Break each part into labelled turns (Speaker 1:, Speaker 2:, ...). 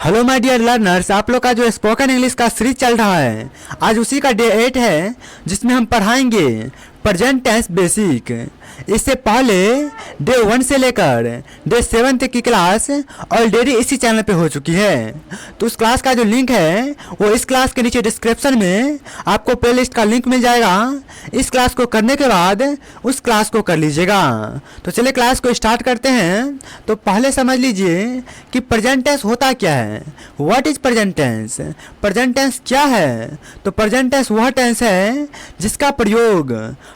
Speaker 1: Hello my dear learners, आप लोग का जो स्पोकन इंग्लिश का सीरीज चल रहा है, आज उसी का डे 8 है, जिसमें हम पढ़ाएंगे प्रेजेंट टेंस बेसिक। इससे पहले डे 1 से लेकर डे 7 तक की क्लास ऑलरेडी इसी चैनल पे हो चुकी है। तो उस क्लास का जो लिंक है वो इस क्लास के नीचे डिस्क्रिप्शन में आपको प्लेलिस्ट का लिंक मिल जाएगा। इस क्लास को करने के बाद उस क्लास को कर लीजिएगा। तो चलिए क्लास को स्टार्ट करते हैं। तो पहले समझ लीजिए कि प्रेजेंट टेंस होता क्या है। What is present tense? Present tense क्या है? तो प्रेजेंट टेंस वह टेंस है जिसका प्रयोग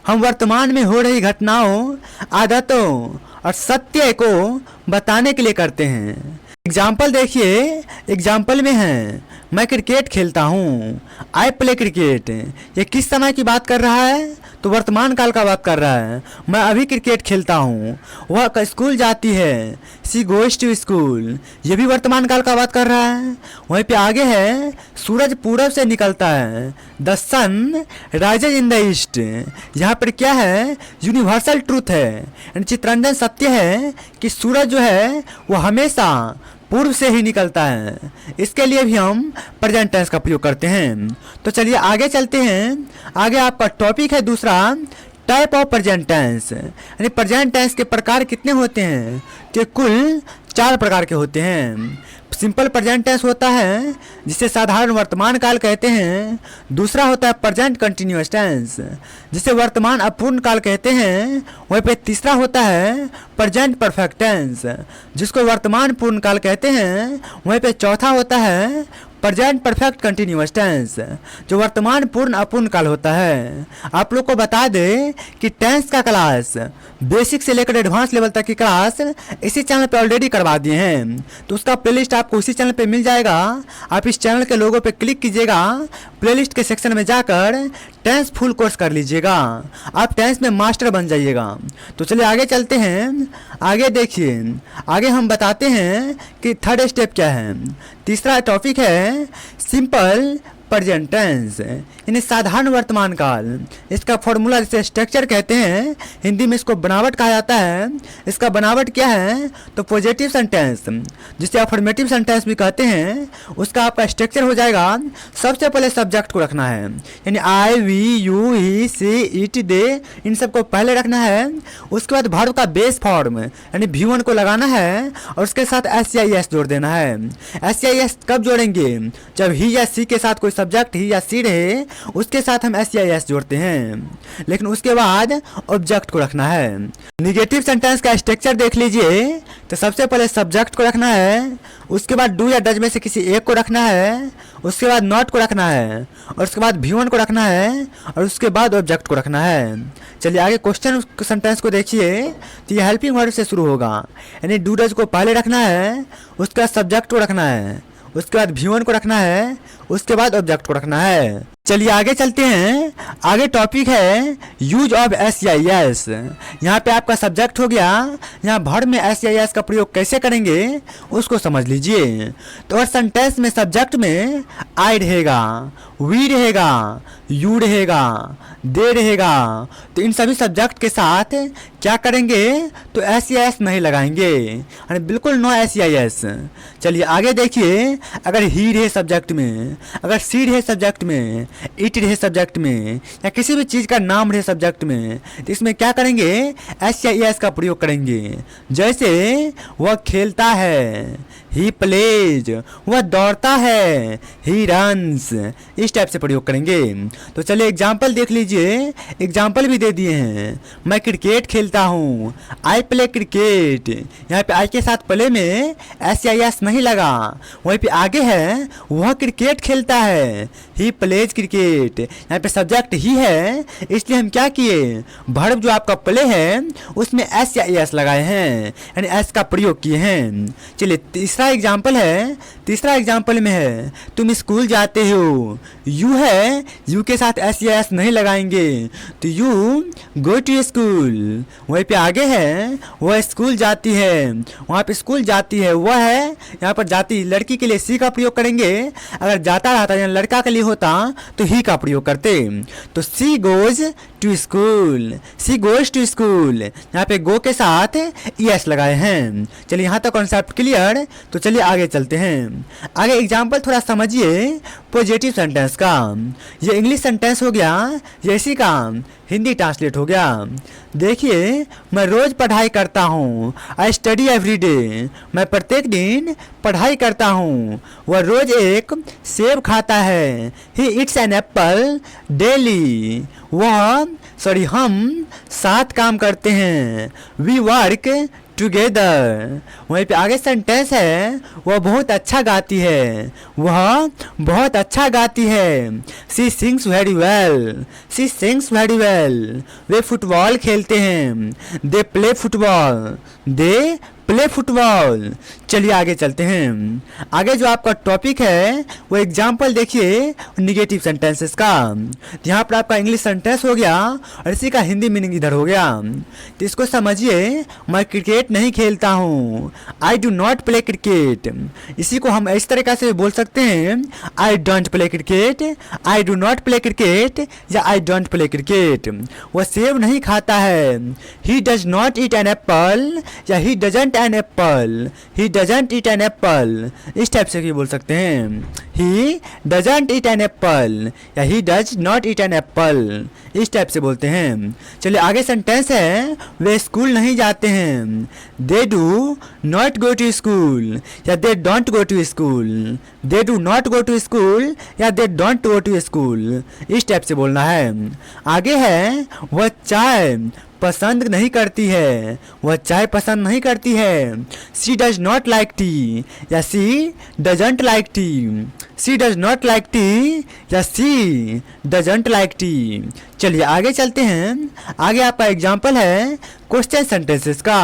Speaker 1: हम वर्तमान में हो रही घटनाओं, आदतों और सत्य को बताने के लिए करते हैं। एग्जाम्पल देखिए, एग्जाम्पल में है मैं क्रिकेट खेलता हूँ, आई प्ले क्रिकेट। ये किस समय की बात कर रहा है? तो वर्तमान काल का बात कर रहा है। मैं अभी क्रिकेट खेलता हूँ। वह स्कूल जाती है, सी गोइज टू स्कूल। ये भी वर्तमान काल का बात कर रहा है। वहीं पे आगे है सूरज पूरब से निकलता है, the sun rises in the east. यहाँ पर क्या है? यूनिवर्सल ट्रूथ है, यानी चित्रंजन सत्य है कि सूरज जो है वो हमेशा पूर्व से ही निकलता है। इसके लिए भी हम प्रेजेंट टेंस का प्रयोग करते हैं। तो चलिए आगे चलते हैं। आगे आपका टॉपिक है दूसरा, टाइप ऑफ प्रेजेंट टेंस। यानी प्रेजेंट टेंस के प्रकार कितने होते हैं? कि कुल 4 प्रकार के होते हैं। सिंपल प्रेजेंट टेंस होता है जिसे साधारण वर्तमान काल कहते हैं। दूसरा होता है प्रेजेंट कंटिन्यूअस टेंस जिसे वर्तमान अपूर्ण काल कहते हैं। वहीं पे तीसरा होता है प्रेजेंट परफेक्ट टेंस जिसको वर्तमान पूर्ण काल कहते हैं। वहीं पे चौथा होता है प्रेजेंट परफेक्ट कंटिन्यूअस टेंस जो वर्तमान पूर्ण अपूर्ण काल होता है। आप लोग को बता दें कि टेंस का क्लास बेसिक से लेकर एडवांस लेवल तक की क्लास इसी चैनल पे ऑलरेडी करवा दिए हैं। तो उसका प्लेलिस्ट आपको उसी चैनल पे मिल जाएगा। आप इस चैनल के लोगो पे क्लिक कीजिएगा, प्लेलिस्ट के सेक्शन में जाकर टेंस फुल कोर्स कर लीजिएगा। आप टेंस में मास्टर बन जाइएगा। तो चलिए आगे चलते हैं। आगे देखिए, आगे हम बताते हैं कि थर्ड स्टेप क्या है। तीसरा टॉपिक है सिंपल प्रेजेंट टेंस यानी साधारण वर्तमान काल। इसका फॉर्मूला जिसे स्ट्रक्चर कहते हैं, हिंदी में इसको बनावट कहा जाता है। इसका बनावट क्या है? तो पॉजिटिव सेंटेंस जिसे अफर्मेटिव सेंटेंस भी कहते हैं, उसका आपका स्ट्रक्चर हो जाएगा। सबसे पहले सब्जेक्ट को रखना है, यानी I, we, you, he, she, it, they, इन सबको पहले रखना है। उसके बाद वर्ब का बेस फॉर्म यानी V1 को लगाना है और उसके साथ SCIS जोड़ देना है। SCIS कब जोड़ेंगे? जब ही या सी के साथ कोई सब्जेक्ट ही या सी रहे, उसके साथ हम SCIS जोड़ते हैं। लेकिन उसके बाद ऑब्जेक्ट को रखना है। निगेटिव सेंटेंस का स्ट्रक्चर देख लीजिए। तो सबसे पहले सब्जेक्ट को रखना है, उसके बाद डू या डज में से किसी एक को रखना है, उसके बाद नॉट को रखना है और उसके बाद V1 को रखना है और उसके बाद ऑब्जेक्ट को रखना है। चलिए आगे क्वेश्चन सेंटेंस को देखिए। तो ये हेल्पिंग वर्ब से शुरू होगा, यानी डू डज को पहले रखना है, उसके बाद सब्जेक्ट को रखना है, उसके बाद V1 को रखना है, उसके बाद ऑब्जेक्ट को रखना है। चलिए आगे चलते हैं। आगे टॉपिक है यूज ऑफ SCIS। यहाँ पे आपका सब्जेक्ट हो गया। यहाँ वर्ब में SCIS का प्रयोग कैसे करेंगे उसको समझ लीजिए। तो और सेंटेंस में सब्जेक्ट में आई रहेगा, वी रहेगा, यू रहेगा, दे रहेगा। तो इन सभी सब्जेक्ट के साथ क्या करेंगे? तो SCIS नहीं लगाएंगे, यानी बिल्कुल नो SCIS। चलिए आगे देखिए। अगर ही रहे सब्जेक्ट में, अगर सी रहे सब्जेक्ट में, इट रहे सब्जेक्ट में, या किसी भी चीज़ का नाम रहे सब्जेक्ट में, तो इसमें क्या करेंगे? SCIS का प्रयोग करेंगे। जैसे वह खेलता है, ही प्लेज, वह दौड़ता है, ही रन्स, इस टाइप से प्रयोग करेंगे। तो चलिए एग्जाम्पल देख लीजिए। एग्जाम्पल भी दे दिए हैं। मैं क्रिकेट खेलता हूँ, आई प्ले क्रिकेट। यहाँ पे आई के साथ प्ले में SCIS नहीं लगा। वहीं पे आगे है वह क्रिकेट खेलता है, ही प्लेज क्रिकेट। यहाँ पे सब्जेक्ट ही है, इसलिए हम क्या किए? वर्ब जो आपका प्ले है उसमें SCIS लगाए हैं, यानी S का प्रयोग किए हैं। चलिए तीसरा एग्जाम्पल है। तीसरा एग्जाम्पल में है तुम स्कूल जाते हो, यू है, यू के साथ SCIS नहीं लगाएंगे, तो यू गो टू स्कूल। वहीं पे आगे है वह स्कूल जाती है, वहाँ पे स्कूल जाती है वह है, यहाँ पर जाती लड़की के लिए सी का प्रयोग करेंगे। अगर जाता रहता या लड़का के लिए होता तो ही का प्रयोग करते। तो she goes to school, she goes to school. यहाँ पे गो के साथ ES लगाए हैं। चलिए यहाँ तक कॉन्सेप्ट क्लियर। तो चलिए आगे चलते हैं। आगे एग्जाम्पल थोड़ा समझिए पॉजिटिव सेंटेंस का। ये इंग्लिश सेंटेंस हो गया, ये इसी का हिंदी ट्रांसलेट हो गया। देखिए, मैं रोज पढ़ाई करता हूँ, आई स्टडी एवरी डे। मैं प्रत्येक दिन पढ़ाई करता हूँ। वह रोज एक सेब खाता है, ही इट्स एन एप्पल डेली। हम साथ काम करते हैं, वी वर्क टुगेदर। वहीं पे आगे सेंटेंस है, वह बहुत अच्छा गाती है, वह बहुत अच्छा गाती है। सी सिंग्स वेरी वेल, सी सिंग्स वेरी वेल। वे फुटबॉल खेलते हैं, they play football, they play football. चलिए आगे चलते हैं। आगे जो आपका टॉपिक है वो एग्जाम्पल देखिए निगेटिव सेंटेंसेस का। यहाँ पर आपका इंग्लिश सेंटेंस हो गया और इसी का हिंदी मीनिंग इधर हो गया। तो इसको समझिए, मैं क्रिकेट नहीं खेलता हूँ, I do not play cricket. इसी को हम इस तरीके से बोल सकते हैं, I don't play cricket, I do not play cricket या आई डोंट प्ले क्रिकेट। वह सेब नहीं खाता है, he does not eat an apple या he doesn't an apple, he doesn't eat an apple. इस टाइप से भी बोल सकते हैं, he doesn't eat an apple या he does not eat an apple. इस टाइप से बोलते हैं। चलिए आगे सेंटेंस है, वे स्कूल नहीं जाते हैं, they do not go to school या they don't go to school, they do not go to school या they don't go to school. इस टाइप से बोलना है। आगे है, वह चाय पसंद नहीं करती है, वह चाय पसंद नहीं करती है। She does not like tea या she doesn't like tea, she does not like tea या सी डजंट लाइक टी। चलिए आगे चलते हैं। आगे आपका एग्जाम्पल है क्वेश्चन सेंटेंसेस का,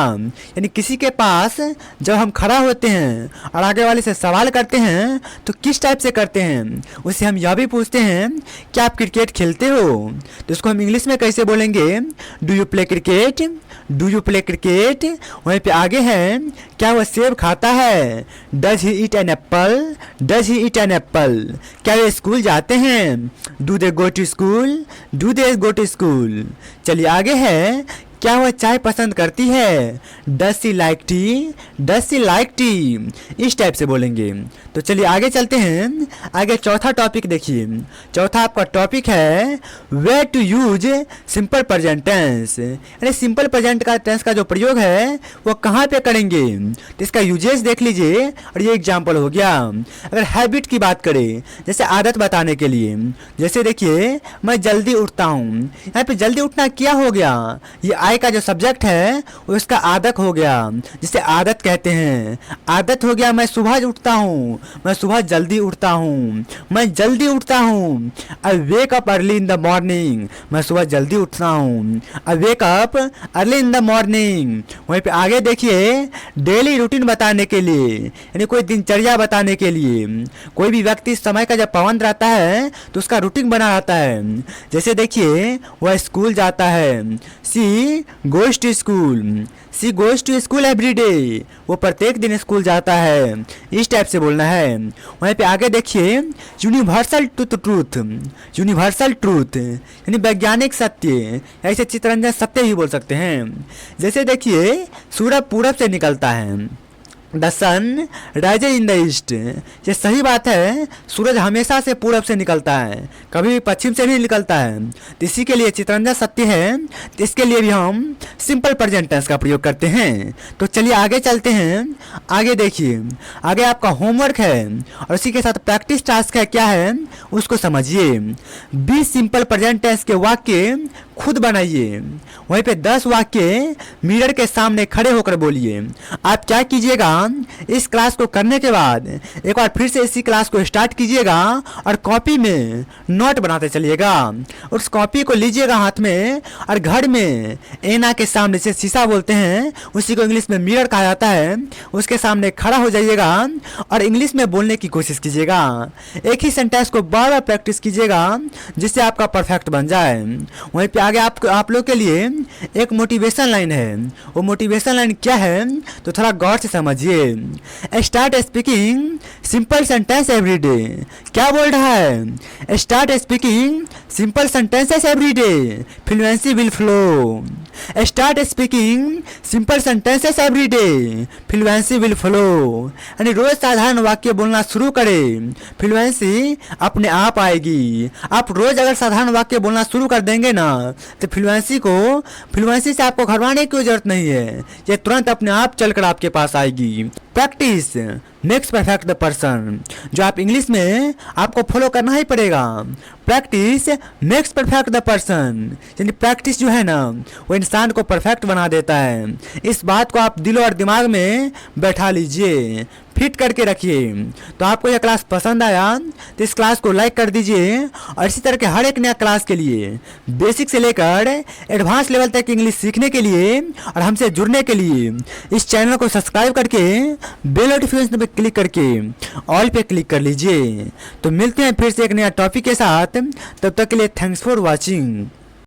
Speaker 1: यानी किसी के पास जब हम खड़ा होते हैं और आगे वाले से सवाल करते हैं तो किस टाइप से करते हैं। उससे हम यह भी पूछते हैं कि आप क्रिकेट खेलते हो, तो इसको हम इंग्लिश में कैसे बोलेंगे, do you play cricket, do you play cricket. वहीं पे आगे है, क्या वह सेब खाता है, does he eat an apple, does he eat an apple. क्या वे स्कूल जाते हैं, do they go to school, do they go to school. चलिए आगे है, क्या वह चाय पसंद करती है, does she like tea, does she like tea. इस टाइप से बोलेंगे। तो चलिए आगे चलते हैं। आगे चौथा टॉपिक देखिए। चौथा आपका टॉपिक है way to use simple present tense, यानी सिंपल प्रेजेंट का टेंस का जो प्रयोग है वो कहाँ पे करेंगे, तो इसका यूजेस देख लीजिए। और ये एग्जाम्पल हो गया। अगर हैबिट की बात करें, जैसे आदत बताने के लिए, जैसे देखिए, मैं जल्दी उठता हूँ। यहाँ पे जल्दी उठना क्या हो गया, ये आई का जो सब्जेक्ट है उसका आदत हो गया, जिसे आदत कहते हैं। आदत हो गया, मैं सुबह उठता हूँ, मैं सुबह जल्दी उठता हूँ, मैं जल्दी उठता हूँ। I wake up early in the morning, मैं सुबह जल्दी उठता हूँ। I wake up early in the morning. वहीं पे आगे देखिए, डेली रूटीन बताने के लिए, यानी कोई दिनचर्या बताने के लिए। कोई भी व्यक्ति समय का जब पाबंद रहता है तो उसका रूटीन बना रहता है। जैसे देखिए, वह स्कूल जाता है, she goes to school, she goes to school every day. वो प्रत्येक दिन स्कूल जाता है। इस टाइप से बोलना है। वहीं पे आगे देखिए, यूनिवर्सल ट्रूथ, यूनिवर्सल ट्रूथ यानी वैज्ञानिक सत्य, ऐसे चित्ररंजन सत्य ही बोल सकते हैं। जैसे देखिए, सूरज पूरब से निकलता है, the sun rises in the east. ये सही बात है, सूरज हमेशा से पूरब से निकलता है, कभी पश्चिम से नहीं निकलता है। तो इसी के लिए चित्ररंजन सत्य है, तो इसके लिए भी हम सिंपल प्रेजेंट टेंस का प्रयोग करते हैं। तो चलिए आगे चलते हैं। आगे देखिए, आगे आपका होमवर्क है और उसी के साथ प्रैक्टिस टास्क है, क्या है उसको समझिए। 20 सिंपल प्रेजेंट टेंस के वाक्य खुद बनाइए। वहीं पे 10 वाक्य मिरर के सामने खड़े होकर बोलिए। आप क्या कीजिएगा, इस क्लास को करने के बाद एक बार फिर से इसी क्लास को स्टार्ट कीजिएगा और कॉपी में नोट बनाते चलिएगा। उस कॉपी को लीजिएगा हाथ में और घर में ऐना के सामने, से शीशा बोलते हैं, उसी को इंग्लिश में मिरर कहा जाता है, उसके सामने खड़ा हो जाइएगा और इंग्लिश में बोलने की कोशिश कीजिएगा। एक ही सेंटेंस को बार बार प्रैक्टिस कीजिएगा जिससे आपका परफेक्ट बन जाए। वहीं पे आगे आप लोग के लिए एक मोटिवेशन लाइन है। वो मोटिवेशन लाइन क्या है तो थोड़ा गौर से समझिए। लीजिए। Start speaking simple sentence every day. क्या बोल रहा है? Start speaking simple sentences every day, fluency will flow. Start speaking simple sentences every day, fluency will flow. यानी रोज साधारण वाक्य बोलना शुरू करें, फ्लुएंसी अपने आप आएगी। आप रोज अगर साधारण वाक्य बोलना शुरू कर देंगे ना तो फ्लुएंसी से आपको घबराने की जरूरत नहीं है, ये तुरंत अपने आप चलकर आपके पास आएगी। Practice makes perfect the person, जो आप इंग्लिश में आपको फॉलो करना ही पड़ेगा। Practice makes perfect the person, यानी प्रैक्टिस जो है ना वो इंसान को परफेक्ट बना देता है। इस बात को आप दिल और दिमाग में बैठा लीजिए, फिट करके रखिए। तो आपको यह क्लास पसंद आया तो इस क्लास को लाइक कर दीजिए, और इसी तरह के हर एक नया क्लास के लिए, बेसिक से लेकर एडवांस लेवल तक इंग्लिश सीखने के लिए और हमसे जुड़ने के लिए इस चैनल को सब्सक्राइब करके बेल नोटिफिकेशन पे क्लिक करके ऑल पे क्लिक कर लीजिए। तो मिलते हैं फिर से एक नया टॉपिक के साथ, तब तक के लिए थैंक्स फॉर वॉचिंग।